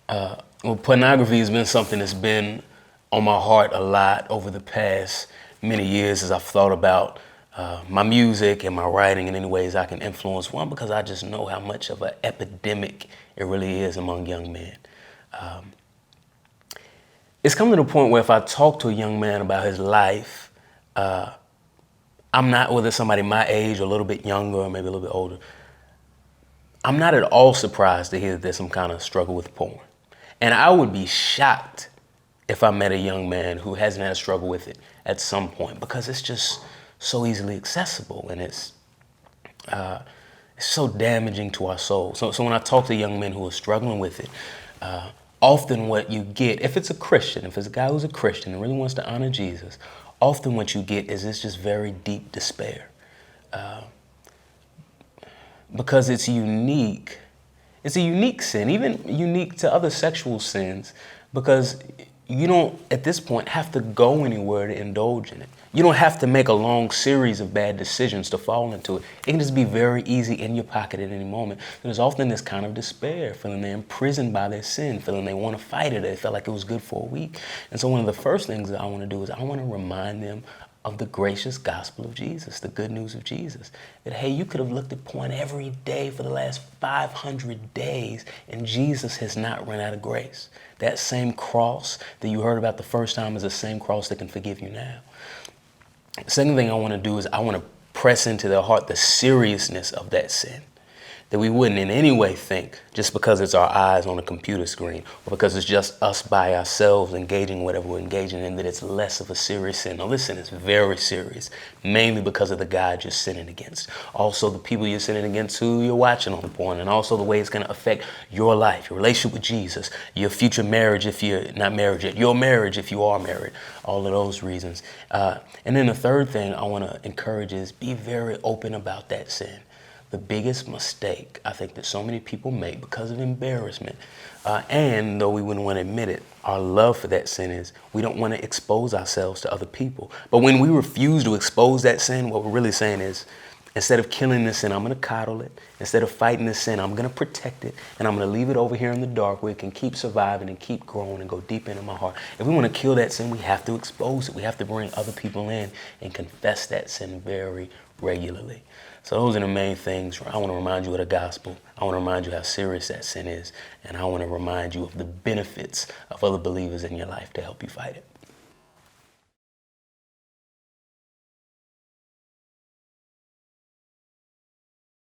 Well, pornography has been something that's been on my heart a lot over the past many years as I've thought about my music and my writing in any ways I can influence. One, because I just know how much of an epidemic it really is among young men. It's come to the point where if I talk to a young man about his life, I'm not, whether it's somebody my age or a little bit younger or maybe a little bit older, I'm not at all surprised to hear that there's some kind of struggle with porn. And I would be shocked if I met a young man who hasn't had a struggle with it at some point, because it's just so easily accessible and it's so damaging to our souls. So when I talk to young men who are struggling with it, often what you get, if it's a Christian, if it's a guy who's a Christian and really wants to honor Jesus, often what you get is this just very deep despair. Because it's unique. It's a unique sin, even unique to other sexual sins, because you don't, at this point, have to go anywhere to indulge in it. You don't have to make a long series of bad decisions to fall into it. It can just be very easy in your pocket at any moment. There's often this kind of despair, feeling they're imprisoned by their sin, feeling they want to fight it. They felt like it was good for a week. And so one of the first things that I want to do is I want to remind them of the gracious gospel of Jesus, the good news of Jesus. That, hey, you could have looked at porn every day for the last 500 days, and Jesus has not run out of grace. That same cross that you heard about the first time is the same cross that can forgive you now. The second thing I want to do is I want to press into their heart the seriousness of that sin. That we wouldn't in any way think, just because it's our eyes on a computer screen or because it's just us by ourselves engaging in whatever we're engaging in, that it's less of a serious sin. Now, this sin is very serious, mainly because of the God you're sinning against. Also, the people you're sinning against who you're watching on the porn, and also the way it's going to affect your life, your relationship with Jesus, your future marriage if you're not married yet, your marriage if you are married, all of those reasons. And then the third thing I want to encourage is be very open about that sin. The biggest mistake I think that so many people make because of embarrassment, and though we wouldn't want to admit it, our love for that sin is we don't want to expose ourselves to other people. But when we refuse to expose that sin, what we're really saying is, instead of killing this sin, I'm going to coddle it. Instead of fighting this sin, I'm going to protect it, and I'm going to leave it over here in the dark where it can keep surviving and keep growing and go deep into my heart. If we want to kill that sin, we have to expose it. We have to bring other people in and confess that sin very regularly. So those are the main things. I want to remind you of the gospel. I want to remind you how serious that sin is. And I want to remind you of the benefits of other believers in your life to help you fight it.